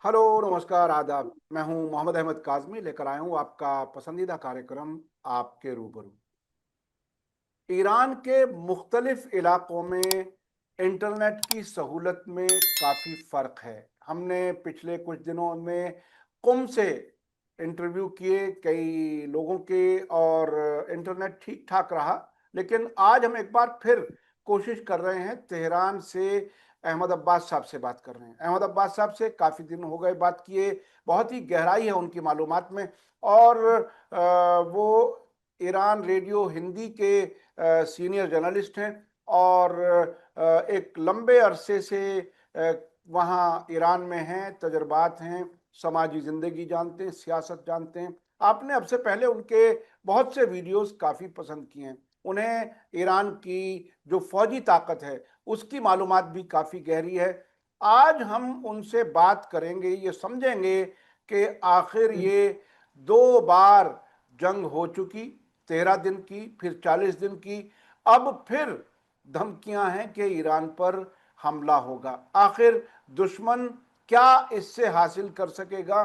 Hello, नमस्कार, आदाब। मैं हूं मोहम्मद अहमद काज़मी, लेकर आया हूं आपका पसंदीदा कार्यक्रम आपके रूबरू। ईरान के मुख्तलिफ इलाकों में इंटरनेट की सहूलत में काफ़ी फ़र्क है। हमने पिछले कुछ दिनों में कुम से इंटरव्यू किए कई लोगों के, और इंटरनेट ठीक ठाक रहा। लेकिन आज हम एक बार फिर कोशिश कर रहे हैं, तेहरान से अहमद अब्बास साहब से बात कर रहे हैं। अहमद अब्बास साहब से काफ़ी दिन हो गए बात किए, बहुत ही गहराई है उनकी मालूमात में। और वो ईरान रेडियो हिंदी के सीनियर जर्नलिस्ट हैं, और एक लंबे अरसे से वहाँ ईरान में हैं, तजर्बात हैं, समाजी ज़िंदगी जानते हैं, सियासत जानते हैं। आपने अब से पहले उनके बहुत से वीडियोस काफ़ी पसंद किए हैं। उन्हें ईरान की जो फौजी ताकत है उसकी मालूमात भी काफ़ी गहरी है। आज हम उनसे बात करेंगे, ये समझेंगे कि आखिर ये 2 बार जंग हो चुकी, 13 दिन की, फिर 40 दिन की, अब फिर धमकियां हैं कि ईरान पर हमला होगा। आखिर दुश्मन क्या इससे हासिल कर सकेगा?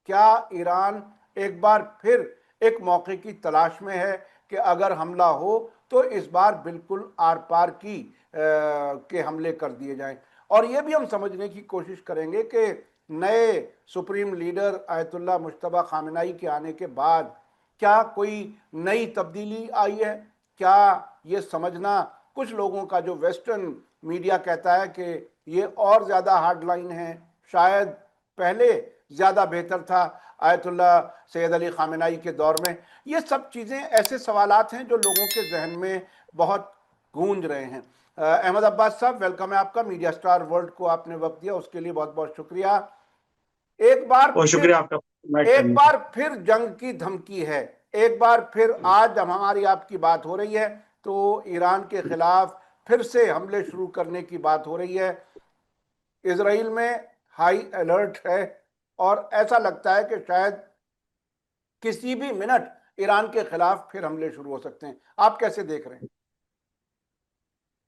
क्या ईरान एक बार फिर एक मौके की तलाश में है कि अगर हमला हो तो इस बार बिल्कुल आर पार के हमले कर दिए जाएं? और ये भी हम समझने की कोशिश करेंगे कि नए supreme leader ayatollah Mushtaba Khamenei के आने के बाद क्या कोई नई तब्दीली आई है? क्या ये समझना कुछ लोगों का, जो वेस्टर्न मीडिया कहता है कि ये और ज़्यादा हार्ड लाइन है, शायद पहले ज़्यादा बेहतर था आयतुल्ला सैयद अली खामेनेई के दौर में, ये सब चीज़ें ऐसे सवालात हैं जो लोगों के जहन में बहुत गूंज रहे हैं। अहमद अब्बास साहब, वेलकम है आपका। मीडिया स्टार वर्ल्ड को आपने वक्त दिया, उसके लिए बहुत बहुत शुक्रिया। एक बार बहुत फिर शुक्रिया आपका इनवाइट एक करने के बार फिर जंग की धमकी है। एक बार फिर लिए। आज जब हमारी आपकी बात हो रही है तो ईरान के खिलाफ फिर से हमले शुरू करने की बात हो रही है। इसराइल में हाई अलर्ट है, और ऐसा लगता है कि शायद किसी भी मिनट ईरान के खिलाफ फिर हमले शुरू हो सकते हैं। आप कैसे देख रहे हैं?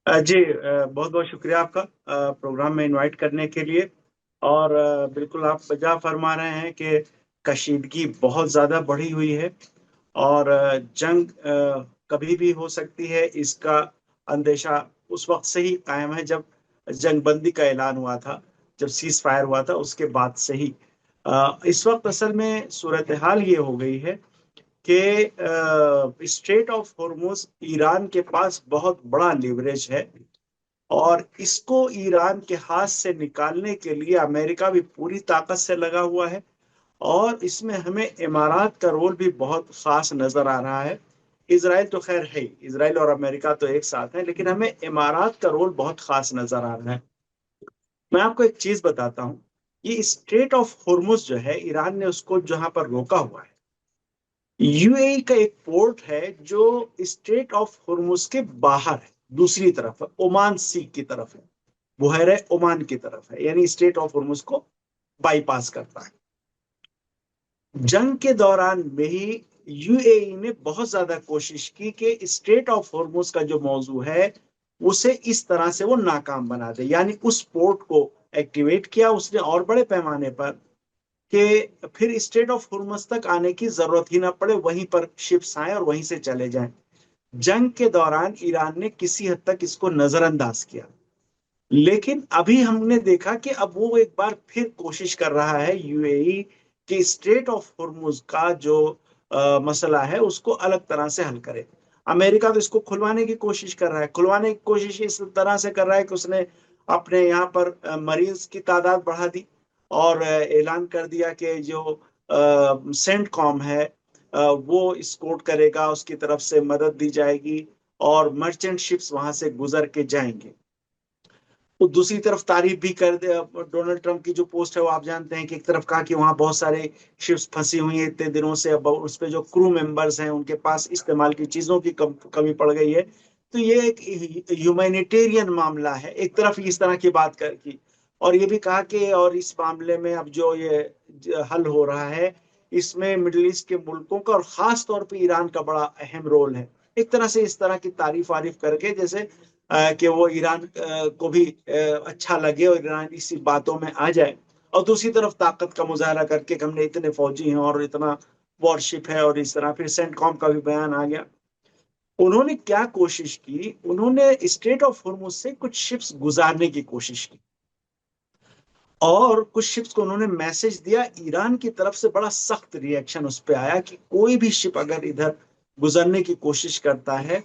जी, बहुत बहुत शुक्रिया आपका प्रोग्राम में इनवाइट करने के लिए। और बिल्कुल आप बजा फरमा रहे हैं कि कशीदगी बहुत ज़्यादा बढ़ी हुई है। और जंग कभी भी हो सकती है, इसका अंदेशा उस वक्त से ही कायम है जब जंग बंदी का ऐलान हुआ था, जब सीज फायर हुआ था उसके बाद से ही। इस वक्त असल में सूरत हाल ये हो गई है कि स्ट्रेट ऑफ हॉर्मुज ईरान के पास बहुत बड़ा लिवरेज है। और इसको ईरान के हाथ से निकालने के लिए अमेरिका भी पूरी ताकत से लगा हुआ है। और इसमें हमें इमारात का रोल भी बहुत खास नजर आ रहा है। इसराइल तो खैर है, इसराइल और अमेरिका तो एक साथ है, लेकिन हमें इमारात का रोल बहुत खास नजर आ रहा है। मैं आपको एक चीज बताता हूँ। ये स्ट्रेट ऑफ हॉर्मुज जो है, ईरान ने उसको जहां पर रोका हुआ है, यूएई का एक पोर्ट है जो स्ट्रेट ऑफ हुर्मुज के बाहर है, दूसरी तरफ है, ओमान सी की तरफ है, बुहैरा ओमान की तरफ है, यानी स्ट्रेट ऑफ हुर्मुज को बाईपास करता है। जंग के दौरान में ही यूएई ने बहुत ज्यादा कोशिश की कि स्ट्रेट ऑफ हुर्मुज का जो मौजू है उसे इस तरह से वो नाकाम बना दे, यानी उस पोर्ट को एक्टिवेट किया उसने और बड़े पैमाने पर, कि फिर स्ट्रेट ऑफ हुर्मुज तक आने की जरूरत ही ना पड़े, वहीं पर शिप्स आए और वहीं से चले जाएं। जंग के दौरान ईरान ने किसी हद तक इसको नजरअंदाज किया, लेकिन अभी हमने देखा कि अब वो एक बार फिर कोशिश कर रहा है यूएई कि स्ट्रेट ऑफ हुर्मुज का जो मसला है उसको अलग तरह से हल करे। अमेरिका तो इसको खुलवाने की कोशिश कर रहा है, खुलवाने की कोशिश इस तरह से कर रहा है कि उसने अपने यहाँ पर मरीज की तादाद बढ़ा दी, और ऐलान कर दिया कि जो सेंटकॉम है वो स्कोर्ट करेगा, उसकी तरफ से मदद दी जाएगी और मर्चेंट शिप्स वहां से गुजर के जाएंगे। वो दूसरी तरफ तारीफ भी कर दे। डोनाल्ड ट्रंप की जो पोस्ट है वो आप जानते हैं कि एक तरफ कहा कि वहां बहुत सारे शिप्स फंसी हुई हैं इतने दिनों से, अब उस पे जो क्रू मेंबर्स हैं उनके पास इस्तेमाल की चीजों की कमी पड़ गई है। तो ये एक ह्यूमैनिटेरियन मामला है, एक तरफ इस तरह की बात कर की। और ये भी कहा कि और इस मामले में अब जो ये हल हो रहा है, इसमें मिडिल ईस्ट के मुल्कों का और खास तौर पे ईरान का बड़ा अहम रोल है। एक तरह से इस तरह की तारीफ वारीफ करके, जैसे कि वो ईरान को भी अच्छा लगे और ईरान इसी बातों में आ जाए। और दूसरी तरफ ताकत का मुजाहरा करके कि हमने इतने फौजी हैं और इतना वॉरशिप है और इस तरह। फिर सेंटकॉम का भी बयान आ गया। उन्होंने क्या कोशिश की, उन्होंने स्ट्रेट ऑफ हॉर्मुज से कुछ शिप्स गुजारने की कोशिश की और कुछ शिप्स को उन्होंने मैसेज दिया। ईरान की तरफ से बड़ा सख्त रिएक्शन उस पर आया कि कोई भी शिप अगर इधर गुजरने की कोशिश करता है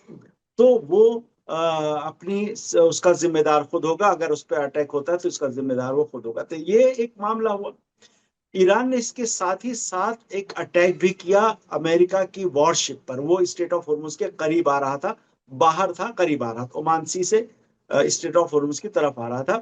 तो वो अपनी उसका जिम्मेदार खुद होगा, अगर उस पर अटैक होता है तो इसका जिम्मेदार वो खुद होगा। तो ये एक मामला हुआ। ईरान ने इसके साथ ही साथ एक अटैक भी किया अमेरिका की वॉरशिप पर। वो स्ट्रेट ऑफ हॉर्मुज के करीब आ रहा था, बाहर था, करीब आ रहा था, ओमान सी से स्ट्रेट ऑफ हॉर्मुज की तरफ आ रहा था।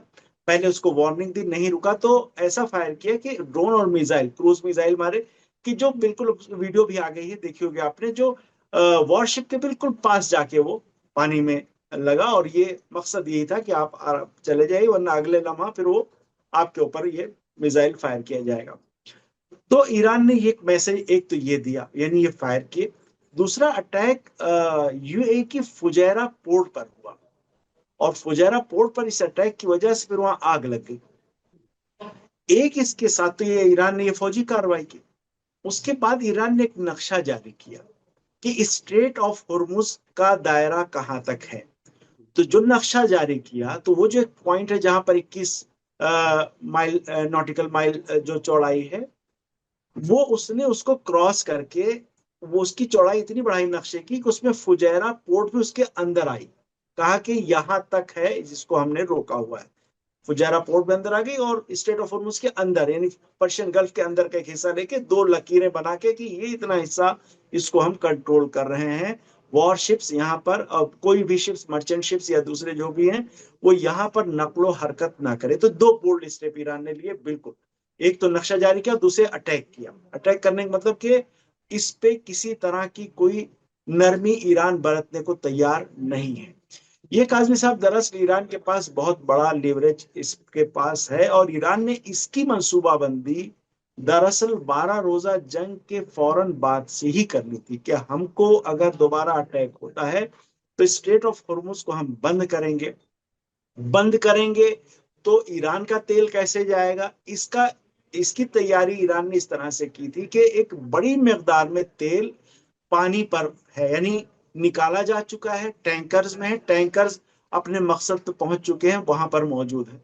पहले उसको वार्निंग दी, नहीं रुका तो ऐसा फायर किया कि ड्रोन और मिसाइल, क्रूज मिसाइल मारे कि जो बिल्कुल, वीडियो भी आ गई है, देखी होगी आपने, जो वॉरशिप के बिल्कुल पास जाके वो पानी में लगा। और ये मकसद यही था कि आप चले जाइए वरना अगले लम्हा फिर वो आपके ऊपर ये मिसाइल फायर किया जाएगा। तो ईरान ने ये मैसेज एक तो ये दिया, यानी ये फायर किए। दूसरा अटैक यूएई की फुजैरा पोर्ट पर हुआ और फुजैरा पोर्ट पर इस अटैक की वजह से फिर वहां आग लग गई। एक इसके साथ तो ये ईरान ने ये फौजी कार्रवाई की। उसके बाद ईरान ने एक नक्शा जारी किया कि स्ट्रेट ऑफ हॉर्मुज का दायरा कहां तक है। तो जो नक्शा जारी किया, तो वो जो एक पॉइंट है जहां पर 21 माइल नॉटिकल माइल जो चौड़ाई है, वो उसने उसको क्रॉस करके, वो उसकी चौड़ाई इतनी बढ़ाई नक्शे की कि उसमें फुजैरा पोर्ट भी उसके अंदर आई। कहा कि यहां तक है जिसको हमने रोका हुआ है। फुजैरा पोर्ट में अंदर आ गई और स्टेट ऑफ हॉर्मुज के अंदर, यानी पर्शियन गल्फ के अंदर का एक हिस्सा लेके दो लकीरें बना के कि ये इतना हिस्सा, इसको हम कंट्रोल कर रहे हैं। वॉरशिप्स यहाँ पर, अब कोई भी शिप्स, मर्चेंट शिप्स या दूसरे जो भी हैं, वो यहाँ पर नकलो हरकत ना करे। तो दो बोल्ड स्टेप ईरान ने लिए, बिल्कुल। एक तो नक्शा जारी किया, दूसरे अटैक किया। अटैक करने का मतलब कि इस पे किसी तरह की कोई नरमी ईरान बरतने को तैयार नहीं है। ये काजमी साहब, दरअसल ईरान के पास बहुत बड़ा लेवरेज इसके पास है और ईरान ने इसकी मंसूबाबंदी दरअसल 12 रोजा जंग के फौरन बाद से ही करनी थी कि हमको अगर दोबारा अटैक होता है तो स्ट्रेट ऑफ हॉर्मुज को हम बंद करेंगे। बंद करेंगे तो ईरान का तेल कैसे जाएगा, इसका इसकी तैयारी ईरान ने इस तरह से की थी कि एक बड़ी मिकदार में तेल पानी पर है, यानी निकाला जा चुका है, टैंकर्स में है, टैंकर्स अपने मकसद पे पहुंच चुके हैं, वहां पर मौजूद है।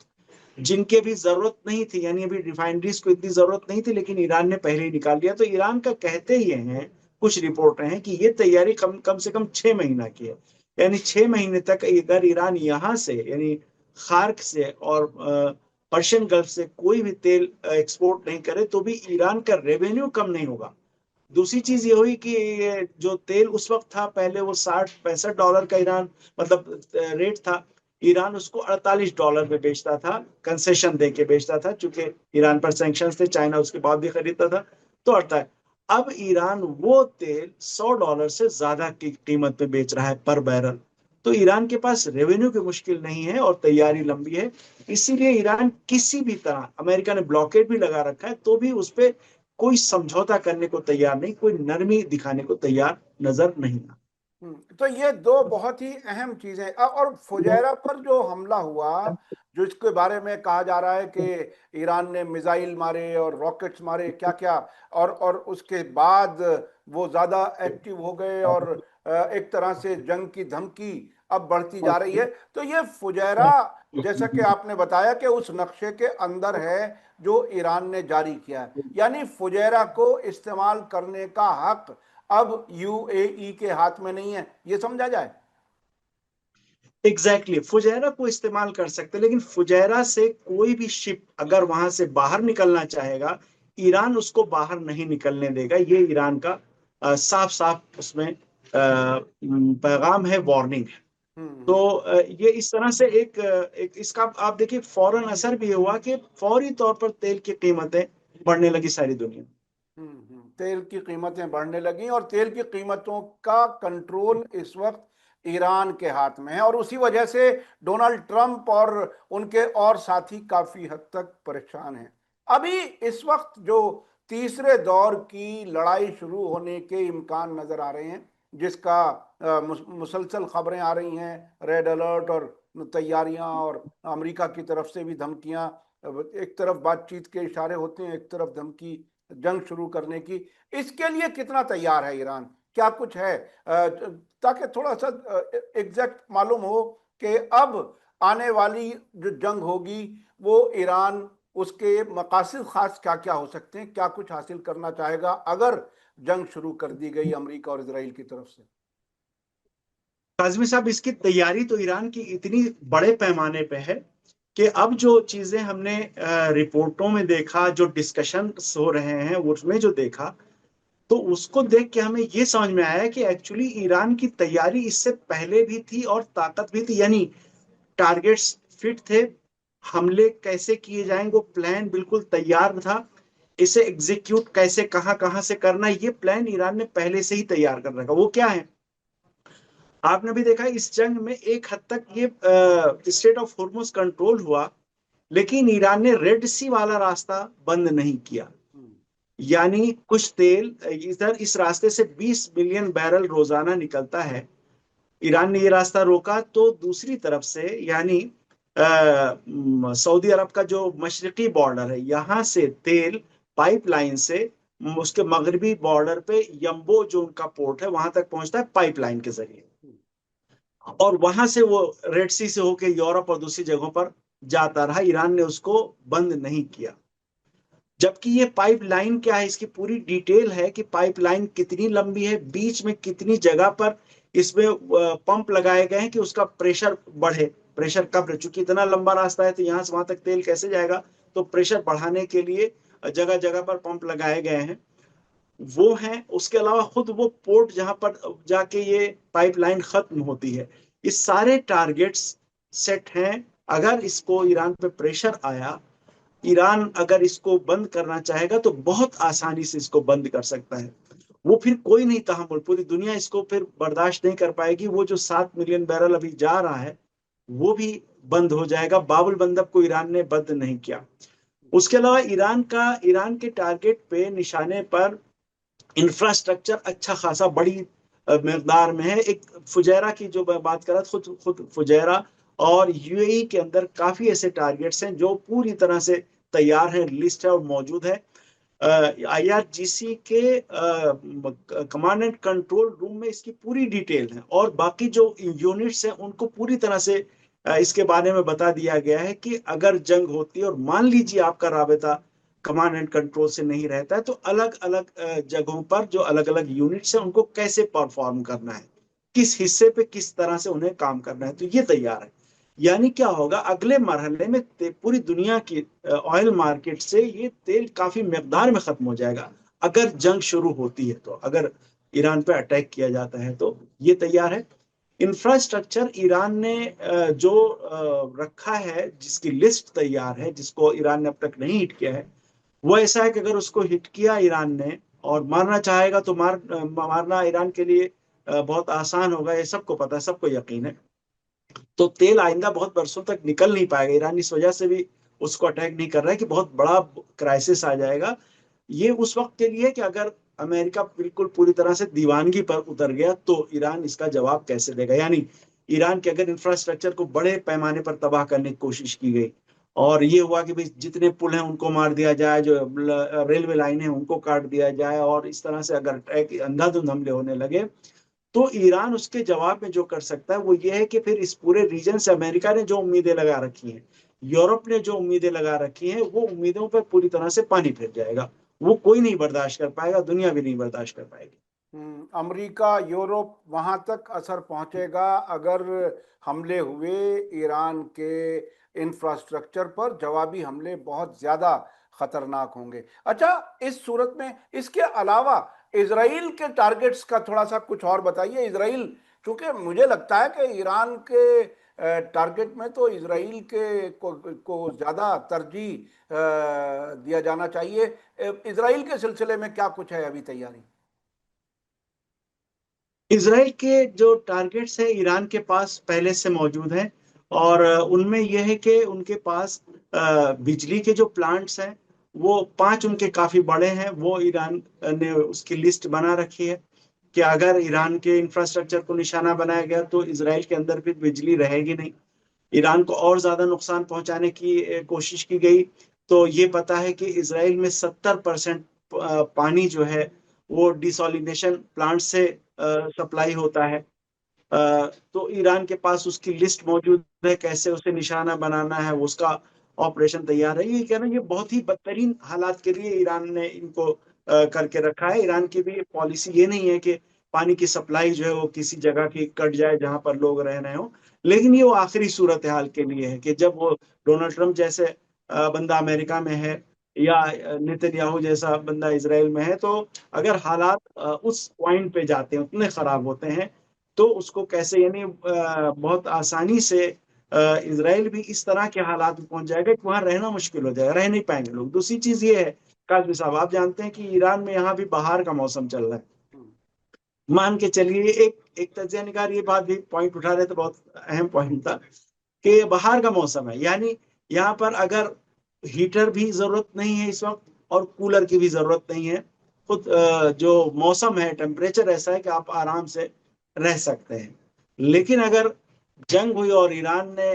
जिनके भी जरूरत नहीं थी, यानी अभी रिफाइनरीज को इतनी जरूरत नहीं थी, लेकिन ईरान ने पहले ही निकाल लिया। तो ईरान का कहते ये हैं, कुछ रिपोर्ट हैं कि ये तैयारी कम कम से कम 6 महीना की है। यानी 6 महीने तक अगर ईरान यहाँ से, यानी खार्क से और पर्शियन गल्फ से कोई भी तेल एक्सपोर्ट नहीं करे तो भी ईरान का रेवेन्यू कम नहीं होगा। दूसरी चीज ये हुई कि जो तेल उस वक्त था, पहले वो 60-65 डॉलर का ईरान, मतलब रेट था। ईरान उसको $48 में बेचता था, कंसेशन दे के बेचता था, चूंकि ईरान पर सैंक्शन थे, चाइना उसके बाद भी खरीदता था। तो 48। अब ईरान वो तेल $100 से ज्यादा की कीमत पे बेच रहा है पर बैरल। तो ईरान के पास रेवेन्यू की मुश्किल नहीं है और तैयारी लंबी है। इसीलिए ईरान किसी भी तरह, अमेरिका ने ब्लॉकेड भी लगा रखा है तो भी उस पर कोई समझौता करने को तैयार नहीं, कोई नरमी दिखाने को तैयार नजर नहीं आता। तो ये दो बहुत ही अहम चीजें। और फुजैरा पर जो हमला हुआ, जो इसके बारे में कहा जा रहा है कि ईरान ने मिसाइल मारे और रॉकेट्स मारे, क्या क्या, और उसके बाद वो ज्यादा एक्टिव हो गए और एक तरह से जंग की धमकी अब बढ़ती जा रही है। तो ये फुजैरा, जैसा कि आपने बताया कि उस नक्शे के अंदर है जो ईरान ने जारी किया है, यानी फुजैरा को इस्तेमाल करने का हक अब यूएई के हाथ में नहीं है, ये समझा जाए। एग्जैक्टली exactly, फुजैरा को इस्तेमाल कर सकते, लेकिन फुजैरा से कोई भी शिप अगर वहां से बाहर निकलना चाहेगा, ईरान उसको बाहर नहीं निकलने देगा। ये ईरान का साफ साफ उसमें पैगाम है, वार्निंग है। तो हम्म ये इस तरह से एक इसका आप देखिए फौरन असर भी हुआ कि फौरी तौर पर तेल की कीमतें बढ़ने लगी सारी दुनिया में। तेल की कीमतें बढ़ने लगी और तेल की कीमतों का कंट्रोल इस वक्त ईरान के हाथ में है, और उसी वजह से डोनाल्ड ट्रंप और उनके और साथी काफी हद तक परेशान हैं। अभी इस वक्त जो तीसरे दौर की लड़ाई शुरू होने के इम्कान नजर आ रहे हैं, जिसका मुसलसल खबरें आ रही हैं, रेड अलर्ट और तैयारियां और अमेरिका की तरफ से भी धमकियां एक तरफ बातचीत के इशारे होते हैं, एक तरफ धमकी जंग शुरू करने की। इसके लिए कितना तैयार है ईरान, क्या कुछ है ताकि थोड़ा सा एग्जैक्ट मालूम हो कि अब आने वाली जो जंग होगी वो ईरान, उसके मकासद खास क्या क्या हो सकते हैं, क्या कुछ हासिल करना चाहेगा अगर जंग शुरू कर दी गई अमेरिका और इसराइल की तरफ से? काजमी साहब, इसकी तैयारी तो ईरान की इतनी बड़े पैमाने पे है कि अब जो चीजें हमने रिपोर्टों में देखा, जो डिस्कशन हो रहे हैं उसमें जो देखा, तो उसको देख के हमें ये समझ में आया कि एक्चुअली ईरान की तैयारी इससे पहले भी थी और ताकत भी थी। यानी टारगेट्स फिट थे, हमले कैसे किए जाएंगे वो प्लान बिल्कुल तैयार था, इसे एग्जीक्यूट कैसे कहां कहां से करना ये प्लान ईरान ने पहले से ही तैयार कर रखा। वो क्या है, आपने भी देखा इस जंग में एक हद तक ये स्ट्रेट ऑफ हॉर्मुज कंट्रोल हुआ, लेकिन ईरान ने रेड सी वाला रास्ता बंद नहीं किया। यानी कुछ तेल इधर इस रास्ते से 20 मिलियन बैरल रोजाना निकलता है, ईरान ने ये रास्ता रोका। तो दूसरी तरफ से यानी सऊदी अरब का जो मशरकी बॉर्डर है, यहाँ से तेल पाइपलाइन से उसके मगरबी बॉर्डर पे यम्बो जो उनका पोर्ट है वहां तक पहुंचता है पाइपलाइन के जरिए, और वहां से वो रेड सी से होकर यूरोप और दूसरी जगहों पर जाता रहा। ईरान ने उसको बंद नहीं किया। जबकि ये पाइपलाइन क्या है, इसकी पूरी डिटेल है कि पाइपलाइन कितनी लंबी है, बीच में कितनी जगह पर इसमें पंप लगाए गए हैं कि उसका प्रेशर बढ़े, प्रेशर कम रहे। चूंकि इतना लंबा रास्ता है तो यहां से वहां तक तेल कैसे जाएगा, तो प्रेशर बढ़ाने के लिए जगह जगह पर पंप लगाए गए हैं, वो हैं। उसके अलावा खुद वो पोर्ट जहां पर जाके ये पाइपलाइन खत्म होती है, ये सारे टारगेट्स सेट हैं। अगर इसको ईरान पे प्रेशर आया, ईरान अगर इसको बंद करना चाहेगा तो बहुत आसानी से इसको बंद कर सकता है। वो फिर कोई नहीं तहमुल, पूरी दुनिया इसको फिर बर्दाश्त नहीं कर पाएगी। वो जो 7 मिलियन बैरल अभी जा रहा है वो भी बंद हो जाएगा। बाबुल बंदब को ईरान ने बंद नहीं किया। उसके अलावा ईरान के टारगेट पे, निशाने पर इंफ्रास्ट्रक्चर अच्छा खासा बड़ी मकदार में है। एक फुजैरा की जो मैं बात कर रहा था, खुद खुद फुजैरा और यूएई के अंदर काफी ऐसे टारगेट्स हैं जो पूरी तरह से तैयार है, लिस्ट है और मौजूद है। आईआरजीसी के कमांड एंड कंट्रोल रूम में इसकी पूरी डिटेल है, और बाकी जो यूनिट्स हैं उनको पूरी तरह से इसके बारे में बता दिया गया है कि अगर जंग होती है और मान लीजिए आपका राबता कमांड एंड कंट्रोल से नहीं रहता है, तो अलग अलग जगहों पर जो अलग अलग यूनिट्स हैं उनको कैसे परफॉर्म करना है, किस हिस्से पे किस तरह से उन्हें काम करना है, तो ये तैयार है। यानी क्या होगा, अगले मरहले में पूरी दुनिया की ऑयल मार्केट से ये तेल काफी मकदार में खत्म हो जाएगा अगर जंग शुरू होती है। तो अगर ईरान पे अटैक किया जाता है तो ये तैयार है। इंफ्रास्ट्रक्चर ईरान ने जो रखा है, जिसकी लिस्ट तैयार है, जिसको ईरान ने अब तक नहीं हिट किया है, वो ऐसा है कि अगर उसको हिट किया ईरान ने और मारना चाहेगा तो मारना ईरान के लिए बहुत आसान होगा। ये सबको पता है, सबको यकीन है। तो तेल आइंदा बहुत बरसों तक निकल नहीं पाएगा। ईरान इस वजह से भी उसको अटैक नहीं कर रहा है कि बहुत बड़ा क्राइसिस आ जाएगा। ये उस वक्त के लिए कि अगर अमेरिका बिल्कुल पूरी तरह से दीवानगी पर उतर गया तो ईरान इसका जवाब कैसे देगा। यानी ईरान के अगर इंफ्रास्ट्रक्चर को बड़े पैमाने पर तबाह करने की कोशिश की गई और ये हुआ कि भाई जितने पुल हैं उनको मार दिया जाए, जो रेलवे लाइन है उनको काट दिया जाए, और इस तरह से अगर अटैक अंधाधुंध हमले होने लगे, तो ईरान उसके जवाब में जो कर सकता है वो ये है कि फिर इस पूरे रीजन से अमेरिका ने जो उम्मीदें लगा रखी हैं, यूरोप ने जो उम्मीदें लगा रखी हैं, वो उम्मीदों पर पूरी तरह से पानी फिर जाएगा। वो कोई नहीं बर्दाश्त कर पाएगा, दुनिया भी नहीं बर्दाश्त कर पाएगी। अमेरिका, यूरोप, वहां तक असर पहुंचेगा अगर हमले हुए ईरान के इंफ्रास्ट्रक्चर पर। जवाबी हमले बहुत ज्यादा खतरनाक होंगे। अच्छा, इस सूरत में इसके अलावा इसराइल के टारगेट्स का थोड़ा सा कुछ और बताइए। इसराइल, क्योंकि मुझे लगता है कि ईरान के टारगेट में तो इसराइल के को ज्यादा तरजीह दिया जाना चाहिए। इसराइल के सिलसिले में क्या कुछ है अभी तैयारी? इसराइल के जो टारगेट्स हैं ईरान के पास पहले से मौजूद हैं, और उनमें यह है कि उनके पास बिजली के जो प्लांट्स हैं वो 5 उनके काफी बड़े हैं। वो ईरान ने उसकी लिस्ट बना रखी है कि अगर ईरान के इंफ्रास्ट्रक्चर को निशाना बनाया गया तो इसराइल के अंदर फिर बिजली रहेगी नहीं। ईरान को और ज्यादा नुकसान पहुंचाने की कोशिश की गई। तो ये पता है कि इसराइल में 70% पानी जो है वो डिसोलिनेशन प्लांट से सप्लाई होता है। तो ईरान के पास उसकी लिस्ट मौजूद है, कैसे उसे निशाना बनाना है, उसका ऑपरेशन तैयार है। ये कह रहे हैं, ये बहुत ही बदतरीन हालात के लिए ईरान ने इनको करके रखा है। ईरान की भी पॉलिसी ये नहीं है कि पानी की सप्लाई जो है वो किसी जगह की कट जाए जहां पर लोग रह रहे हो, लेकिन ये वो आखिरी सूरत हाल के लिए है कि जब वो डोनाल्ड ट्रंप जैसे बंदा अमेरिका में है या नेतन्याहू जैसा बंदा इसराइल में है, तो अगर हालात उस पॉइंट पे जाते हैं, उतने खराब होते हैं, तो उसको कैसे, यानी बहुत आसानी से इसराइल भी इस तरह के हालात में पहुंच जाएगा कि वहां रहना मुश्किल हो जाएगा, रह नहीं पाएंगे लोग। दूसरी चीज ये है काजमी साहब, आप जानते हैं कि ईरान में यहाँ भी बाहर का मौसम चल रहा है। मान के चलिए, एक एक तजिया निगार ये बात भी पॉइंट उठा रहे थे, बहुत अहम पॉइंट था कि बाहर का मौसम है, यानी यहाँ पर अगर हीटर भी जरूरत नहीं है इस वक्त और कूलर की भी जरूरत नहीं है। खुद जो मौसम है, टेम्परेचर ऐसा है कि आप आराम से रह सकते हैं। लेकिन अगर जंग हुई और ईरान ने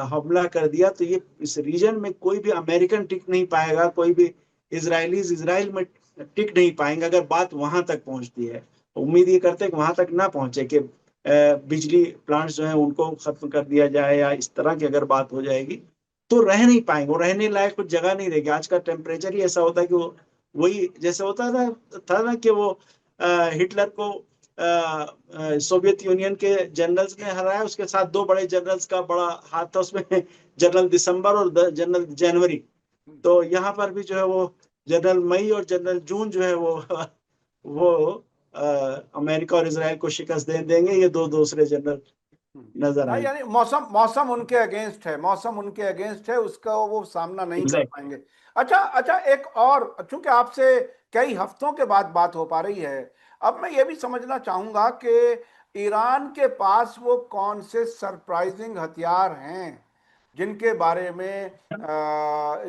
हमला कर दिया, तो ये इस रीजन में कोई भी अमेरिकन टिक नहीं पाएगा, कोई भी इसराइलीज इसराइल में टिक नहीं पाएंगे अगर बात वहां तक पहुंचती है। उम्मीद ये करते हैं कि वहां तक ना पहुंचे, कि बिजली प्लांट्स जो है उनको खत्म कर दिया जाए या इस तरह की अगर बात हो जाएगी, तो रह नहीं पाएंगे, वो रहने लायक कुछ जगह नहीं रहेगी। आज का टेम्परेचर ही ऐसा होता है कि वो वही जैसे होता था ना कि वो हिटलर को सोवियत यूनियन के जनरल्स ने हराया, उसके साथ दो बड़े जनरल्स का बड़ा हाथ था उसमें, जनरल दिसंबर और जनरल जनवरी। तो यहाँ पर भी जो है वो जनरल मई और जनरल जून जो है वो अमेरिका और इसराइल को शिकस्त दे देंगे, ये दो दूसरे जनरल नजर हाँ, आएंगे। यानी मौसम मौसम उनके अगेंस्ट है, मौसम उनके अगेंस्ट है, उसका वो सामना नहीं कर एग्जैक्ट। पाएंगे। अच्छा अच्छा, एक और, चूंकि आपसे कई हफ्तों के बाद बात हो पा रही है, अब मैं ये भी समझना चाहूंगा कि ईरान के पास वो कौन से सरप्राइजिंग हथियार हैं जिनके बारे में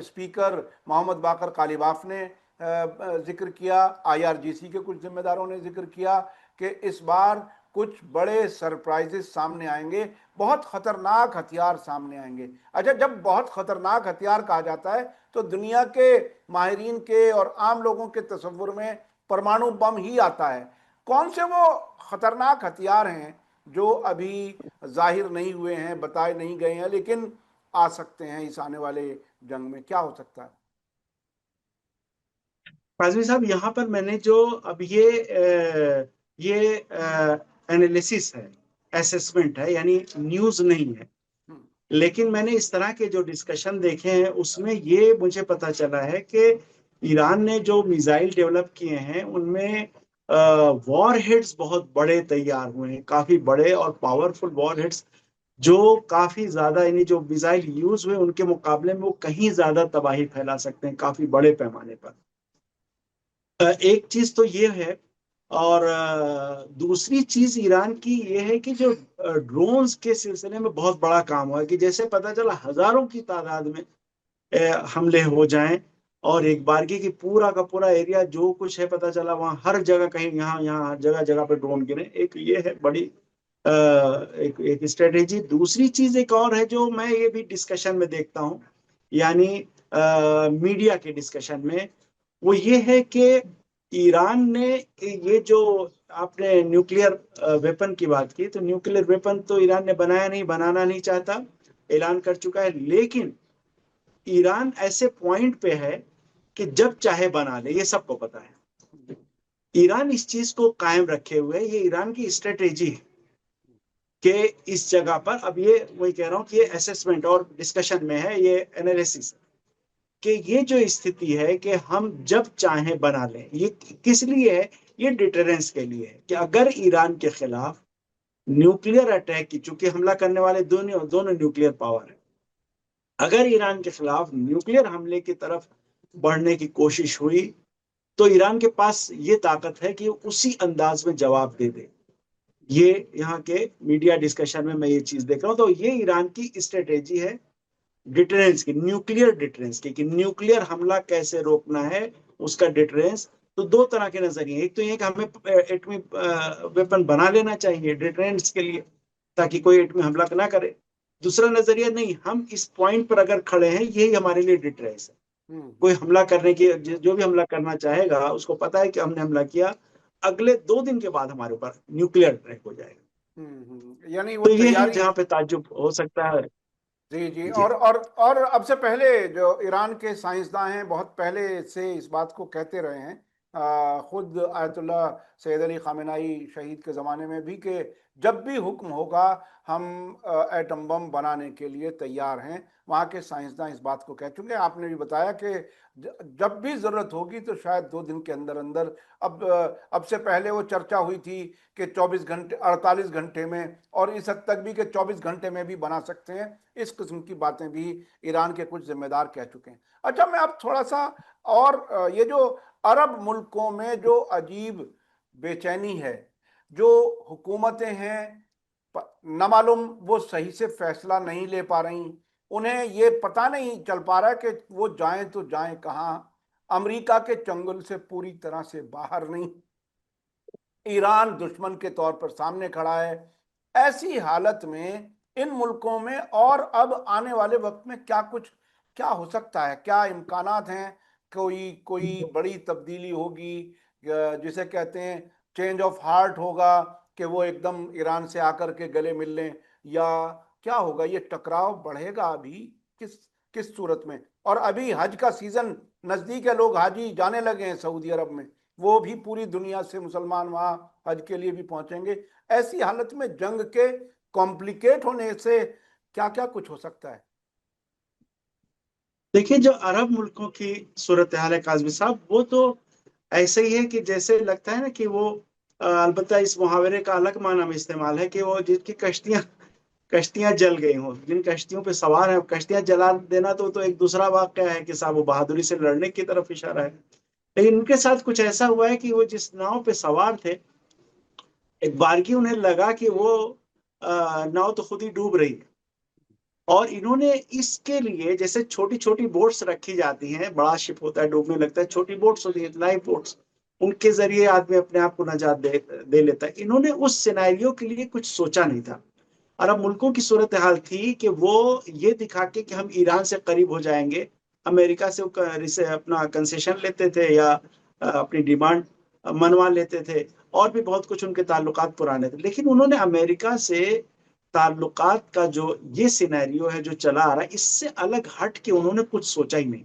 स्पीकर मोहम्मद बाकर कालिबाफ ने जिक्र किया, आईआरजीसी के कुछ जिम्मेदारों ने जिक्र किया कि इस बार कुछ बड़े सरप्राइजेस सामने आएंगे, बहुत खतरनाक हथियार सामने आएंगे। अच्छा, जब बहुत खतरनाक हथियार कहा जाता है तो दुनिया के माहिरीन के और आम लोगों के तस्वुर में परमाणु बम ही आता है। कौन से वो खतरनाक हथियार हैं जो अभी जाहिर नहीं हुए हैं, बताए नहीं गए हैं, लेकिन आ सकते हैं इस आने वाले जंग में? क्या हो सकता है? काजमी साहब, यहाँ पर मैंने जो अब ये एनालिसिस है, असेसमेंट है, यानी न्यूज नहीं है, हम्म। लेकिन मैंने इस तरह के जो डिस्कशन देखे हैं उसमें ये मुझे पता चला है कि ईरान ने जो मिसाइल डेवलप किए हैं उनमें वॉर हेड्स बहुत बड़े तैयार हुए हैं, काफी बड़े और पावरफुल वॉर हेड्स, जो काफी ज्यादा, यानी जो मिसाइल यूज हुए उनके मुकाबले में वो कहीं ज्यादा तबाही फैला सकते हैं, काफी बड़े पैमाने पर। एक चीज तो ये है। और दूसरी चीज ईरान की ये है कि जो ड्रोन्स के सिलसिले में बहुत बड़ा काम हुआ है, कि जैसे पता चला हजारों की तादाद में हमले हो जाएं और एक बारगी की पूरा का पूरा एरिया जो कुछ है, पता चला वहां हर जगह, कहीं यहाँ यहाँ हर जगह जगह पे ड्रोन गिरे। एक ये है बड़ी एक एक स्ट्रेटेजी। दूसरी चीज एक और है जो मैं ये भी डिस्कशन में देखता हूँ, यानी मीडिया के डिस्कशन में, वो ये है कि ईरान ने ये जो, आपने न्यूक्लियर वेपन की बात की, तो न्यूक्लियर वेपन तो ईरान ने बनाया नहीं, बनाना नहीं चाहता, ऐलान कर चुका है। लेकिन ईरान ऐसे पॉइंट पे है कि जब चाहे बना ले, ये सबको पता है। ईरान इस चीज को कायम रखे हुए, ये ईरान की स्ट्रेटेजी है कि इस जगह पर, अब ये वही कह रहा हूं कि ये असेसमेंट और डिस्कशन में है, ये एनालिसिस, कि ये जो स्थिति है कि हम जब चाहें बना लें, ये किस लिए है? ये डिटरेंस के लिए है कि अगर ईरान के खिलाफ न्यूक्लियर अटैक की, चूंकि हमला करने वाले दोनों दोनों न्यूक्लियर पावर है, अगर ईरान के खिलाफ न्यूक्लियर हमले की तरफ बढ़ने की कोशिश हुई, तो ईरान के पास ये ताकत है कि उसी अंदाज में जवाब दे दे। ये यहाँ के मीडिया डिस्कशन में मैं ये चीज देख रहा हूँ। तो ये ईरान की स्ट्रेटेजी है डिटरेंस की, न्यूक्लियर डिटरेंस की, कि न्यूक्लियर हमला कैसे रोकना है, उसका डिटरेंस। तो दो तरह के नजरिए, एक तो ये कि हमें एटमी वेपन बना लेना चाहिए डिटरेंस के लिए, ताकि कोई एटमी हमला ना करे। दूसरा नजरिया नहीं, हम इस पॉइंट पर अगर खड़े हैं यही हमारे लिए डिटरेंस है। हम्म कोई हमला करने की, जो भी हमला करना चाहेगा उसको पता है कि हमने हमला किया, अगले 2 दिन के बाद हमारे ऊपर न्यूक्लियर अटैक हो जाएगा। यानी वो तो ये है तैयारी। जहाँ पे ताज्जुब हो सकता है। जी जी। जी। और अब से पहले जो ईरान के साइंसदान हैं बहुत पहले से इस बात को कहते रहे हैं, खुद आयतुल्लाह सैयद अली खामेनाई शहीद के ज़माने में भी, कि जब भी हुक्म होगा हम एटम बम बनाने के लिए तैयार हैं। वहाँ के साइंसदान इस बात को कह चुके हैं। आपने भी बताया कि जब भी ज़रूरत होगी तो शायद 2 दिन के अंदर अंदर। अब से पहले वो चर्चा हुई थी कि 24 घंटे, 48 घंटे में, और इस हद तक भी कि 24 घंटे में भी बना सकते हैं। इस किस्म की बातें भी ईरान के कुछ जिम्मेदार कह चुके हैं। अच्छा, मैं अब थोड़ा सा और ये जो अरब मुल्कों में जो अजीब बेचैनी है, जो हुकूमतें हैं, न मालूम वो सही से फैसला नहीं ले पा रही, उन्हें ये पता नहीं चल पा रहा है कि वो जाएं तो जाएं कहाँ। अमेरिका के चंगुल से पूरी तरह से बाहर नहीं, ईरान दुश्मन के तौर पर सामने खड़ा है। ऐसी हालत में इन मुल्कों में और अब आने वाले वक्त में क्या हो सकता है, क्या इम्कानात हैं? कोई कोई बड़ी तब्दीली होगी, जिसे कहते हैं चेंज ऑफ हार्ट होगा, कि वो एकदम ईरान से आकर के गले मिल लें, या क्या होगा? ये टकराव बढ़ेगा अभी किस किस सूरत में? और अभी हज का सीजन नजदीक है, लोग हाजी जाने लगे हैं सऊदी अरब में, वो भी पूरी दुनिया से मुसलमान वहां हज के लिए भी पहुंचेंगे। ऐसी हालत में जंग के कॉम्प्लिकेट होने से क्या क्या कुछ हो सकता है? देखिए, जो अरब मुल्कों की सूरत हाल है काजमी साहब, वो तो ऐसे ही है कि जैसे लगता है ना कि वो अलबत्ता इस मुहावरे का अलग माना में इस्तेमाल है कि वो जिनकी कश्तियां कश्तियां जल गई हों, जिन कश्तियों पे सवार है, कश्तियां जला देना तो एक दूसरा वाकया है कि साहब वो बहादुरी से लड़ने की तरफ इशारा है। लेकिन उनके साथ कुछ ऐसा हुआ है कि वो जिस नाव पे सवार थे, एक बारगी उन्हें लगा कि वो नाव तो खुद ही डूब रही है। और इन्होंने इसके लिए, जैसे छोटी छोटी बोट्स रखी जाती हैं, बड़ा शिप होता है डूबने लगता है, छोटी बोट्स होती है लाइफ बोट्स, उनके जरिए आदमी अपने आप को नजात दे लेता है। इन्होंने उस सिनेरियो के लिए कुछ सोचा नहीं था। अरब मुल्कों की सूरत हाल थी कि वो ये दिखा के कि हम ईरान से करीब हो जाएंगे, अमेरिका से अपना कंसेशन लेते थे या अपनी डिमांड मनवा लेते थे, और भी बहुत कुछ उनके ताल्लुकात पुराने थे। लेकिन उन्होंने अमेरिका से ताल्लुकात का जो ये सिनेरियो है जो चला आ रहा है, इससे अलग हट के उन्होंने कुछ सोचा ही नहीं।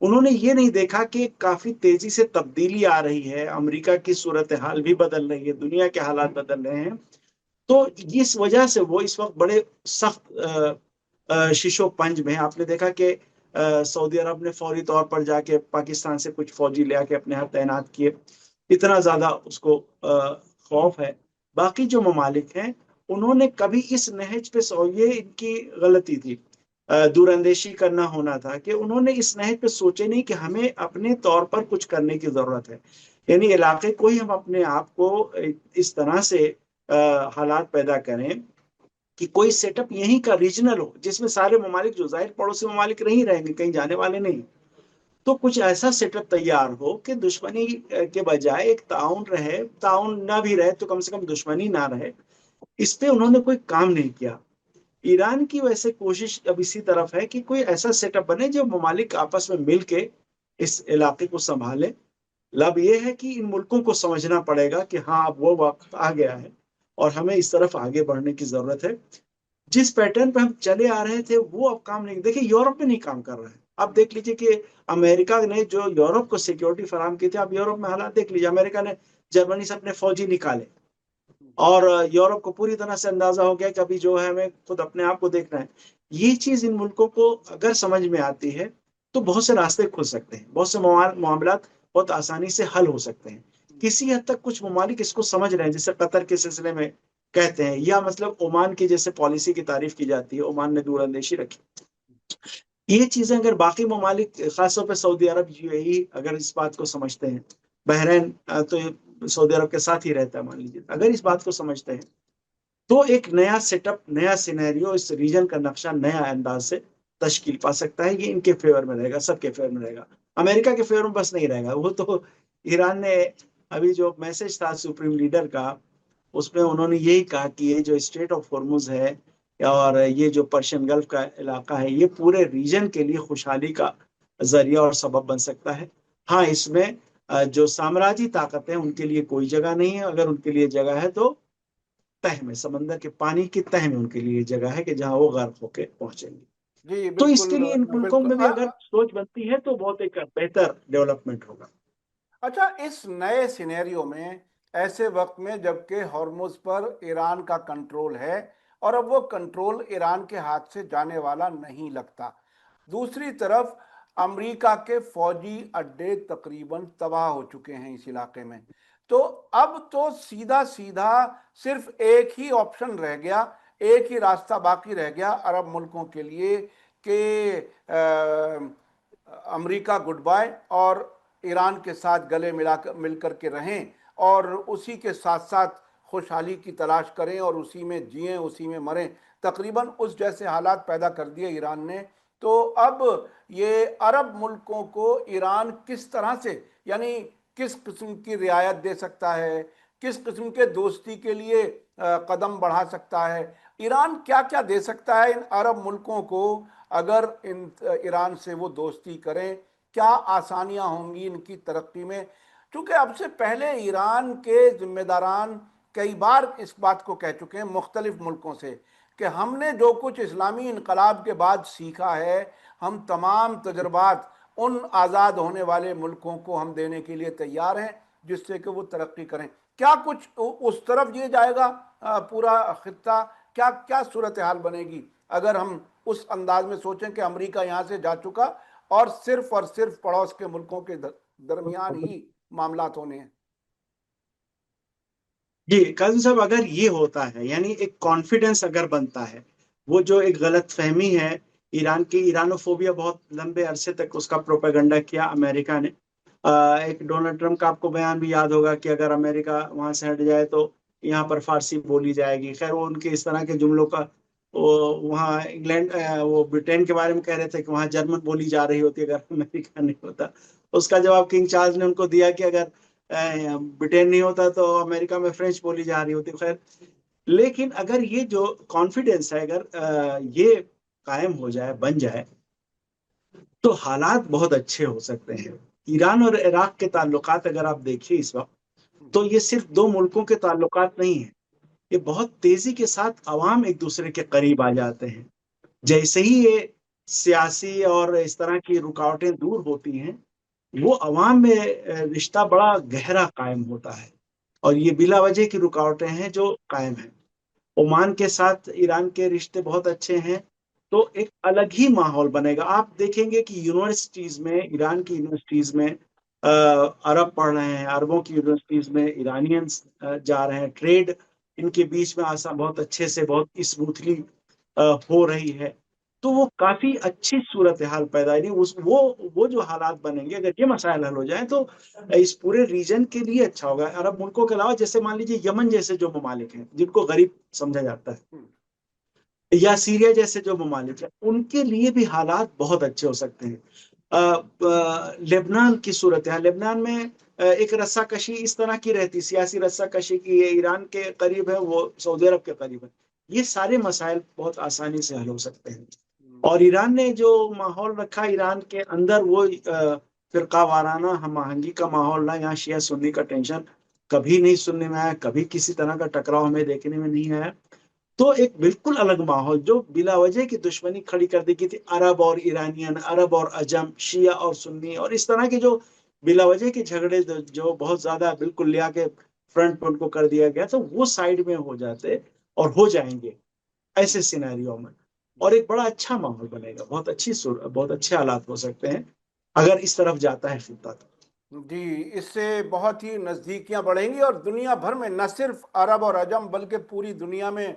उन्होंने ये नहीं देखा कि काफी तेजी से तब्दीली आ रही है, अमेरिका की सूरत हाल भी बदल रही है, दुनिया के हालात बदल रहे हैं। तो इस वजह से वो इस वक्त बड़े सख्त शीशो पंज में है। आपने देखा कि सऊदी अरब ने फौरी तौर पर जाके पाकिस्तान से कुछ फौजी ले आके अपने यहाँ तैनात किए, इतना ज्यादा उसको खौफ है। बाकी जो ममालिक हैं, उन्होंने कभी इस नहज पे ये इनकी गलती थी, दूरंदेशी करना होना था कि उन्होंने इस नहज पे सोचे नहीं कि हमें अपने तौर पर कुछ करने की जरूरत है। यानी इलाके को ही हम अपने आप को इस तरह से हालात पैदा करें कि कोई सेटअप यहीं का रीजनल हो, जिसमें सारे ममालिक, जो जाहिर पड़ोसी ममालिक नहीं रहेंगे, कहीं जाने वाले नहीं, तो कुछ ऐसा सेटअप तैयार हो कि दुश्मनी के बजाय एक ताउन रहे, ताउन ना भी रहे तो कम से कम दुश्मनी ना रहे। इस पे उन्होंने कोई काम नहीं किया। ईरान की वैसे कोशिश अब इसी तरफ है कि कोई ऐसा सेटअप बने जो ममालिक आपस में मिल के इस इलाके को संभाले। लब ये है कि इन मुल्कों को समझना पड़ेगा कि हाँ, अब वो वक्त आ गया है और हमें इस तरफ आगे बढ़ने की जरूरत है। जिस पैटर्न पे हम चले आ रहे थे वो अब काम नहीं, देखिए यूरोप में नहीं काम कर रहा है। अब देख लीजिए कि अमेरिका ने जो यूरोप को सिक्योरिटी फराहम की थी, अब यूरोप में हालात देख लीजिए। अमेरिका ने जर्मनी से अपने फौजी निकाले, और यूरोप को पूरी तरह से अंदाजा हो गया कि अभी जो है हमें खुद अपने आप को देखना है। ये चीज इन मुल्कों को अगर समझ में आती है तो बहुत से रास्ते खुल सकते हैं, बहुत से मामलात बहुत आसानी से हल हो सकते हैं। किसी हद तक कुछ ममालिक इसको समझ रहे हैं, जैसे कतर के सिलसिले में कहते हैं, या मतलब ओमान की जैसे पॉलिसी की तारीफ की जाती है, ओमान ने दूरंदेशी रखी। ये चीजें अगर बाकी ममालिक, खासतौर पर सऊदी अरब, यूएई अगर इस बात को समझते हैं, बहरीन तो सऊदी अरब के साथ ही रहता है मान लीजिए, अगर इस बात को समझते हैं तो एक नया सेटअप, नया सिनेरियो, इस रीजन का नक्शा नया अंदाज से तश्कील पा सकता है। ये इनके फेवर में रहेगा, सबके फेवर में रहेगा। अमेरिका के फेवर में बस नहीं रहेगा। वो तो ईरान ने अभी जो मैसेज था सुप्रीम लीडर का, उसमें उन्होंने यही कहा कि ये जो स्ट्रेट ऑफ हॉर्मुज है, और ये जो पर्शियन गल्फ का इलाका है, ये पूरे रीजन के लिए खुशहाली का जरिया और सबब बन सकता है। हाँ, इसमें जो साम्राज्यी ताकत है उनके लिए कोई जगह नहीं है। अगर उनके लिए जगह है तो तह में, समंदर के पानी की तह में उनके लिए जगह है कि जहां वो गर्क होके पहुंचेंगे। जी तो बिल्कुल। इसके लिए इन मुल्कों बिल्कुल में भी अगर सोच बनती है तो बहुत एक बेहतर डेवलपमेंट होगा। अच्छा, इस नए सिनेरियो में, ऐसे वक्त में जबकि हॉर्मुज पर ईरान का कंट्रोल है और अब वो कंट्रोल ईरान के हाथ से जाने वाला नहीं लगता, दूसरी तरफ अमेरिका के फौजी अड्डे तकरीबन तबाह हो चुके हैं इस इलाके में, तो अब तो सीधा सीधा सिर्फ एक ही ऑप्शन रह गया, एक ही रास्ता बाकी रह गया अरब मुल्कों के लिए कि अमेरिका गुड बाय और ईरान के साथ गले मिलकर के रहें और उसी के साथ साथ खुशहाली की तलाश करें और उसी में जिएं, उसी में मरें। तकरीबन उस जैसे हालात पैदा कर दिए ईरान ने। तो अब ये अरब मुल्कों को ईरान किस तरह से, यानी किस किस्म की रियायत दे सकता है, किस किस्म के दोस्ती के लिए कदम बढ़ा सकता है, ईरान क्या क्या दे सकता है इन अरब मुल्कों को अगर इन ईरान से वो दोस्ती करें, क्या आसानियां होंगी इनकी तरक्की में। क्योंकि अब से पहले ईरान के जिम्मेदारान कई बार इस बात को कह चुके हैं मुख्तलिफ मुल्कों से कि हमने जो कुछ इस्लामी इनकलाब के बाद सीखा है, हम तमाम तजर्बात उन आज़ाद होने वाले मुल्कों को हम देने के लिए तैयार हैं जिससे कि वो तरक्की करें। क्या कुछ उस तरफ ये जाएगा पूरा खित्ता, क्या क्या सूरत हाल बनेगी अगर हम उस अंदाज में सोचें कि अमेरिका यहाँ से जा चुका और सिर्फ पड़ोस के मुल्कों के दरमियान ही मामलात होने हैं। जी काजिम साहब, अगर ये होता है, यानी एक कॉन्फिडेंस अगर बनता है, वो जो एक गलत फहमी है ईरान की, ईरानोफोबिया बहुत लंबे अरसे तक उसका प्रोपेगेंडा किया अमेरिका ने। एक डोनाल्ड ट्रंप का आपको बयान भी याद होगा कि अगर अमेरिका वहां से हट जाए तो यहाँ पर फारसी बोली जाएगी। खैर, वो उनके इस तरह के जुमलों का, वो वहाँ इंग्लैंड, वो ब्रिटेन के बारे में कह रहे थे कि वहाँ जर्मन बोली जा रही होती अगर अमेरिका नहीं होता। उसका जवाब किंग चार्ल्स ने उनको दिया कि अगर ब्रिटेन नहीं होता तो अमेरिका में फ्रेंच बोली जा रही होती। खैर, लेकिन अगर ये जो कॉन्फिडेंस है, अगर ये कायम हो जाए, बन जाए, तो हालात बहुत अच्छे हो सकते हैं। ईरान और इराक के ताल्लुकात अगर आप देखिए इस वक्त, तो ये सिर्फ दो मुल्कों के ताल्लुकात नहीं है, ये बहुत तेजी के साथ अवाम एक दूसरे के करीब आ जाते हैं। जैसे ही ये सियासी और इस तरह की रुकावटें दूर होती हैं, वो अवाम में रिश्ता बड़ा गहरा कायम होता है। और ये बिला वजह की रुकावटें हैं जो कायम हैं। ओमान के साथ ईरान के रिश्ते बहुत अच्छे हैं, तो एक अलग ही माहौल बनेगा। आप देखेंगे कि यूनिवर्सिटीज में, ईरान की यूनिवर्सिटीज में अरब पढ़ रहे हैं, अरबों की यूनिवर्सिटीज में ईरानियंस जा रहे हैं। ट्रेड इनके बीच में आसान, बहुत अच्छे से, बहुत स्मूथली हो रही है। तो वो काफी अच्छी सूरत हाल पैदा, यानी उस वो जो हालात बनेंगे, अगर ये मसाइल हल हो जाए तो इस पूरे रीजन के लिए अच्छा होगा। अरब मुल्कों के अलावा जैसे मान लीजिए यमन जैसे जो ममालिक हैं जिनको गरीब समझा जाता है, या सीरिया जैसे जो ममालिक हैं, उनके लिए भी हालात बहुत अच्छे हो सकते हैं। लेबनान की सूरत है, लेबनान में एक रस्साकशी इस तरह की रहती, सियासी रस्साकशी की, ये ईरान के करीब है, वो सऊदी अरब के करीब है। ये सारे मसाइल बहुत आसानी से हल हो सकते हैं। और ईरान ने जो माहौल रखा, ईरान के अंदर वो फिरका वाराना हम आहंगी का माहौल ना, यहाँ शिया सुन्नी का टेंशन कभी नहीं सुनने में आया, कभी किसी तरह का टकराव हमें देखने में नहीं आया। तो एक बिल्कुल अलग माहौल, जो बिला वजह की दुश्मनी खड़ी कर दी गई थी, अरब और ईरानियन, अरब और अजम, शिया और सुन्नी, और इस तरह के जो बिला वजह के झगड़े जो बहुत ज्यादा बिल्कुल लिया के फ्रंट पे उनको कर दिया गया, तो वो साइड में हो जाते और हो जाएंगे ऐसे सिनेरियो में। और एक बड़ा अच्छा माहौल बनेगा, बहुत अच्छे हालात हो सकते हैं अगर इस तरफ जाता है फिर तो। जी, इससे बहुत ही नज़दीकियां बढ़ेंगी और दुनिया भर में न सिर्फ अरब और अजम बल्कि पूरी दुनिया में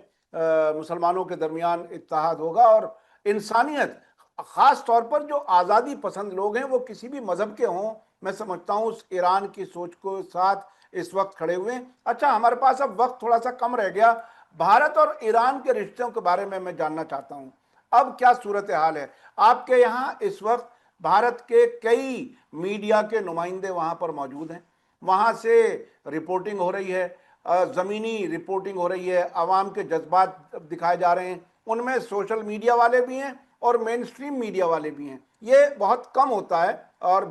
मुसलमानों के दरमियान इत्तेहाद होगा और इंसानियत, ख़ास तौर पर जो आज़ादी पसंद लोग हैं वो किसी भी मज़हब के हों, मैं समझता हूँ उस ईरान की सोच को साथ इस वक्त खड़े हुए हैं। अच्छा, हमारे पास अब वक्त थोड़ा सा कम रह गया, भारत और ईरान के रिश्तों के बारे में मैं जानना चाहता हूँ अब क्या सूरत हाल है आपके यहाँ इस वक्त। भारत के कई मीडिया के नुमाइंदे वहां पर मौजूद हैं, वहां से रिपोर्टिंग हो रही है, ज़मीनी रिपोर्टिंग हो रही है, आवाम के जज्बात दिखाए जा रहे हैं उनमें सोशल मीडिया वाले भी हैं और मेन स्ट्रीम मीडिया वाले भी हैं। ये बहुत कम होता है। और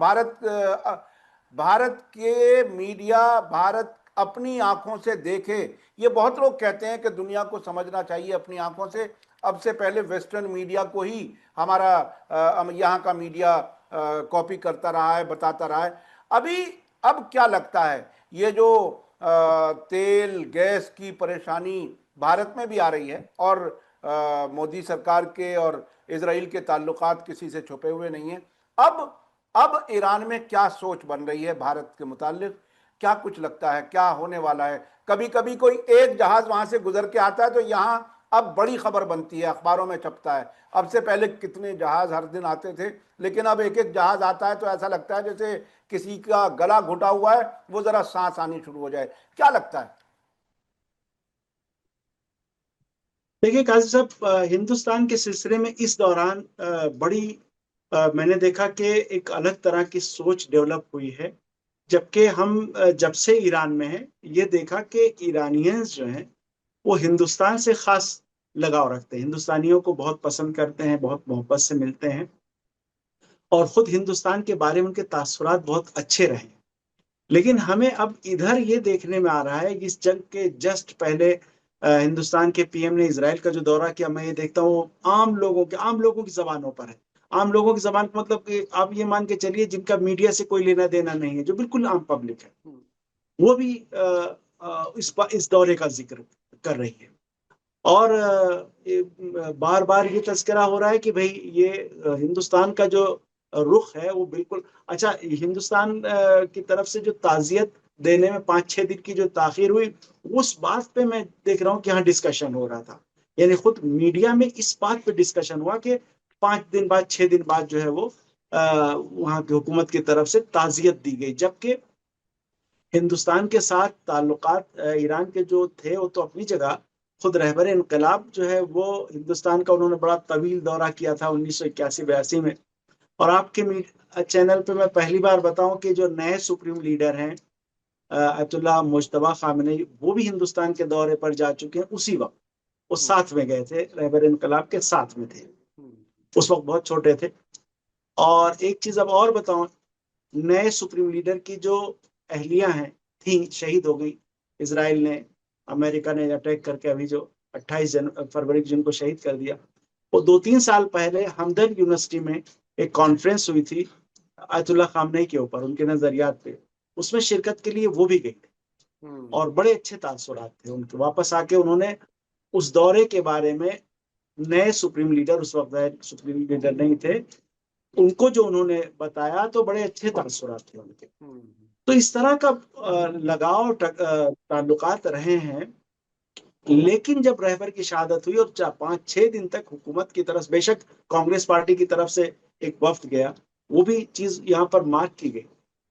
भारत के मीडिया भारत अपनी आंखों से देखे, ये बहुत लोग कहते हैं कि दुनिया को समझना चाहिए अपनी आंखों से। अब से पहले वेस्टर्न मीडिया को ही हमारा यहाँ का मीडिया कॉपी करता रहा है, बताता रहा है। अभी अब क्या लगता है, ये जो तेल गैस की परेशानी भारत में भी आ रही है, और मोदी सरकार के और इजराइल के ताल्लुकात किसी से छुपे हुए नहीं हैं। अब ईरान में क्या सोच बन रही है भारत के मुतालिक? क्या कुछ लगता है क्या होने वाला है? कभी कभी कोई एक जहाज वहां से गुजर के आता है तो यहां अब बड़ी खबर बनती है, अखबारों में छपता है। अब से पहले कितने जहाज हर दिन आते थे, लेकिन अब एक एक जहाज आता है तो ऐसा लगता है जैसे किसी का गला घुटा हुआ है, वो जरा सांस आनी शुरू हो जाए। क्या लगता है? देखिए काजी साहब, हिंदुस्तान के सिलसिले में इस दौरान बड़ी मैंने देखा कि एक अलग तरह की सोच डेवलप हुई है। जबकि हम जब से ईरान में हैं ये देखा कि ईरानियंस जो हैं वो हिंदुस्तान से खास लगाव रखते हैं, हिंदुस्तानियों को बहुत पसंद करते हैं, बहुत मोहब्बत से मिलते हैं, और खुद हिंदुस्तान के बारे में उनके तासुरात बहुत अच्छे रहे। लेकिन हमें अब इधर ये देखने में आ रहा है कि इस जंग के जस्ट पहले हिंदुस्तान के पीएम ने इजराइल का जो दौरा किया, मैं ये देखता हूँ आम लोगों की जबानों पर है। आम लोगों की जबान का मतलब कि आप ये मान के चलिए जिनका मीडिया से कोई लेना देना नहीं है, जो बिल्कुल आम पब्लिक है, वो भी इस दौरे का जिक्र कर रही है। और बार बार ये तस्करा हो रहा है कि भाई ये हिंदुस्तान का जो रुख है वो बिल्कुल अच्छा। हिंदुस्तान की तरफ से जो ताजियत देने में 5-6 दिन की जो ताखिर हुई, उस बात पे मैं देख रहा हूँ कि यहाँ डिस्कशन हो रहा था। यानी खुद मीडिया में इस बात पे डिस्कशन हुआ कि 5 दिन बाद 6 दिन बाद जो है वो वहाँ की हुकूमत की तरफ से ताजियत दी गई। जबकि हिंदुस्तान के साथ ताल्लुकात ईरान के जो थे वो तो अपनी जगह, खुद रहबर इनकलाब जो है वो हिंदुस्तान का उन्होंने बड़ा तवील दौरा किया था 1981-82 में। और आपके चैनल पे मैं पहली बार बताऊं कि जो नए सुप्रीम लीडर हैं अयतुल्लाह मुज्तबा खामनेई, वो भी हिंदुस्तान के दौरे पर जा चुके हैं उसी वक्त। वो साथ में गए थे, रहबर इनकलाब के साथ में थे, उस वक्त बहुत छोटे थे। और एक चीज अब और बताऊं, नए सुप्रीम लीडर की जो अहलियां हैं थी शहीद हो गई। इसराइल ने, अमेरिका ने अटैक करके अभी जो 28 फरवरी को जिनको शहीद कर दिया, वो 2-3 साल पहले हमदर्द यूनिवर्सिटी में एक कॉन्फ्रेंस हुई थी अयतुल्लाह खामनेई के ऊपर, उनके नजरियात पे। उसमें शिरकत के लिए वो भी गई थी और बड़े अच्छे तासुरात थे उनके। वापस आके उन्होंने उस दौरे के बारे में नए सुप्रीम लीडर, उस वक्त नए सुप्रीम लीडर नहीं थे, उनको जो उन्होंने बताया तो बड़े अच्छे तासुरात थे उनके। तो इस तरह का लगाव ताल्लुकात रहे हैं। लेकिन जब रहबर की शहादत हुई और 5-6 दिन तक हुकूमत की तरफ, बेशक कांग्रेस पार्टी की तरफ से एक वफ्द गया, वो भी चीज यहाँ पर मार्क की गई,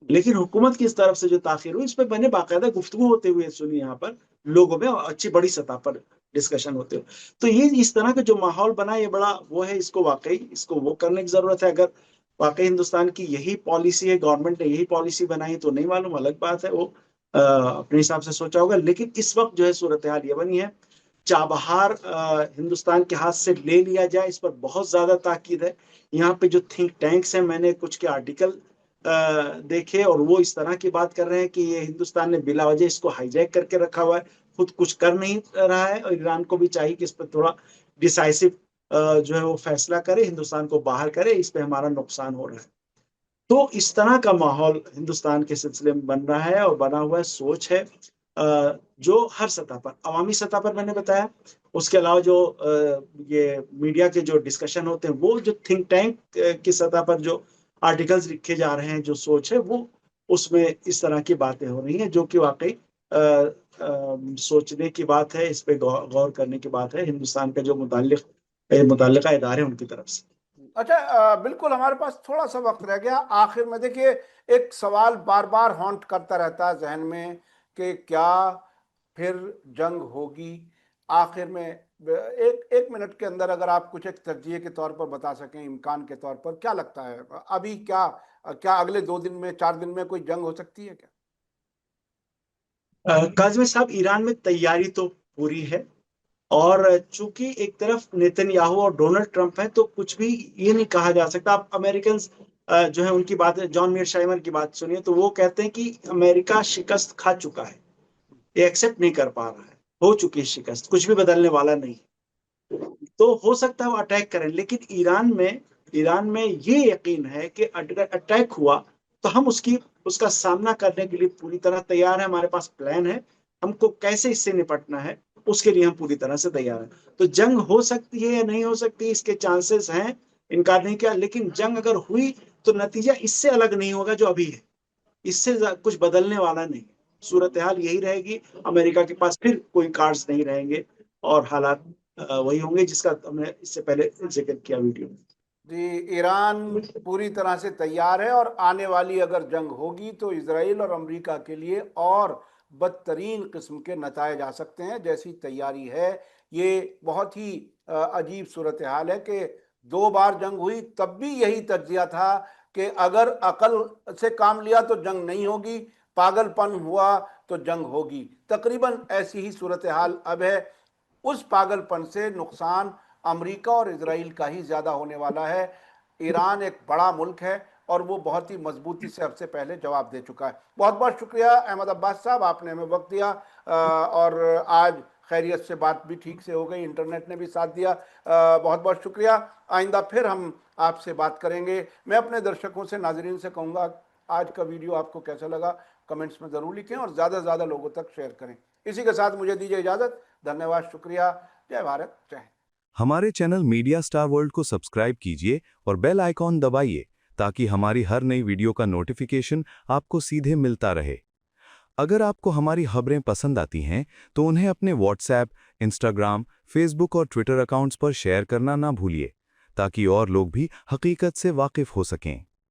लेकिन हुकूमत की इस तरफ से जो ताखिर हुई, इस पर मैंने बाकायदा गुफ्तगू होते हुए सुनी यहाँ पर लोगों में, अच्छी बड़ी सतह पर डिस्कशन होते हुए। तो ये इस तरह का जो माहौल बना, ये बड़ा वो है, इसको वाकई इसको वो करने की जरूरत है। अगर वाकई हिंदुस्तान की यही पॉलिसी है, गवर्नमेंट ने यही पॉलिसी बनाई, तो नहीं मालूम, अलग बात है, वो अपने हिसाब से सोचा होगा। लेकिन इस वक्त जो है सूरत हाल ये बनी है, चाबहार हिंदुस्तान के हाथ से ले लिया जाए, इस पर बहुत ज्यादा ताकीद है। यहाँ पे जो थिंक टैंक्स हैं, मैंने कुछ के आर्टिकल देखे और वो इस तरह की बात कर रहे हैं कि ये हिंदुस्तान ने बिला वजह इसको हाईजैक करके रखा हुआ है, खुद कुछ कर नहीं रहा है, और ईरान को भी चाहिए कि इस पर थोड़ा डिसाइसिव जो है वो फैसला करे, हिंदुस्तान को बाहर करे, इस पे हमारा नुकसान हो रहा है। तो इस तरह का माहौल हिंदुस्तान के सिलसिले में बन रहा है और बना हुआ है, सोच है जो हर सतह पर, अवामी सतह पर मैंने बताया, उसके अलावा जो ये मीडिया के जो डिस्कशन होते हैं, वो जो थिंक टैंक की सतह पर जो आर्टिकल्स लिखे जा रहे हैं, जो सोच है वो, उसमें इस तरह की बातें हो रही हैं, जो कि वाकई सोचने की बात है, इस पे गौर करने की बात है हिंदुस्तान के जो मुताल्लिका इदारे हैं उनकी तरफ से। अच्छा, बिल्कुल हमारे पास थोड़ा सा वक्त रह गया। आखिर में देखिए, एक सवाल बार बार हॉन्ट करता रहता है जहन में कि क्या फिर जंग होगी आखिर में? एक एक मिनट के अंदर अगर आप कुछ एक तर्जीह के तौर पर बता सकें, इम्कान के तौर पर, क्या लगता है अभी क्या क्या अगले 2 दिन में 4 दिन में कोई जंग हो सकती है क्या? काजमी साहब, ईरान में तैयारी तो पूरी है, और चूंकि एक तरफ नेतन्याहू और डोनाल्ड ट्रंप है, तो कुछ भी ये नहीं कहा जा सकता। आप अमेरिकन जो है उनकी बात, जॉन मीरशाइमर की बात सुनिए, तो वो कहते हैं कि अमेरिका शिकस्त खा चुका है, ये एक्सेप्ट नहीं कर पा रहा है, हो चुकी है शिकस्त, कुछ भी बदलने वाला नहीं। तो हो सकता है वो अटैक करें, लेकिन ईरान में ये यकीन है कि अगर अटैक हुआ तो हम उसका सामना करने के लिए पूरी तरह तैयार है, हमारे पास प्लान है, हमको कैसे इससे निपटना है उसके लिए हम पूरी तरह से तैयार हैं। तो जंग हो सकती है या नहीं हो सकती, इसके चांसेस हैं, इनकार नहीं किया, लेकिन जंग अगर हुई तो नतीजा इससे अलग नहीं होगा जो अभी है, इससे कुछ बदलने वाला नहीं। सूरत हाल यही रहेगी, अमेरिका के पास फिर कोई कार्ड्स नहीं रहेंगे और हालात वही होंगे जिसका हमने इससे पहले जिक्र किया वीडियो में। जी, ईरान पूरी तरह से तैयार है और आने वाली अगर जंग होगी तो इसराइल और अमेरिका के लिए और बदतरीन किस्म के नताए जा सकते हैं। जैसी तैयारी है, ये बहुत ही अजीब सूरत हाल है कि 2 बार जंग हुई तब भी यही तज्जिया था कि अगर अकल से काम लिया तो जंग नहीं होगी, पागलपन हुआ तो जंग होगी। तकरीबन ऐसी ही सूरत हाल अब है। उस पागलपन से नुकसान अमेरिका और इजराइल का ही ज़्यादा होने वाला है। ईरान एक बड़ा मुल्क है और वो बहुत ही मजबूती से अब से पहले जवाब दे चुका है। बहुत बहुत शुक्रिया अहमद अब्बास साहब, आपने हमें वक्त दिया और आज खैरियत से बात भी ठीक से हो गई, इंटरनेट ने भी साथ दिया। बहुत बहुत शुक्रिया। आइंदा फिर हम आपसे बात करेंगे। मैं अपने दर्शकों से, नाजरीन से कहूँगा, आज का वीडियो आपको कैसा लगा कमेंट्स में ज़रूर लिखें और ज़्यादा से ज़्यादा लोगों तक शेयर करें। इसी के साथ मुझे दीजिए इजाज़त। धन्यवाद, शुक्रिया। जय भारत, जय हिंद। हमारे चैनल मीडिया स्टार वर्ल्ड को सब्सक्राइब कीजिए और बेल आइकॉन दबाइए ताकि हमारी हर नई वीडियो का नोटिफिकेशन आपको सीधे मिलता रहे। अगर आपको हमारी खबरें पसंद आती हैं तो उन्हें अपने व्हाट्सएप, इंस्टाग्राम, फेसबुक और ट्विटर अकाउंट्स पर शेयर करना ना भूलिए ताकि और लोग भी हकीकत से वाकिफ हो सकें।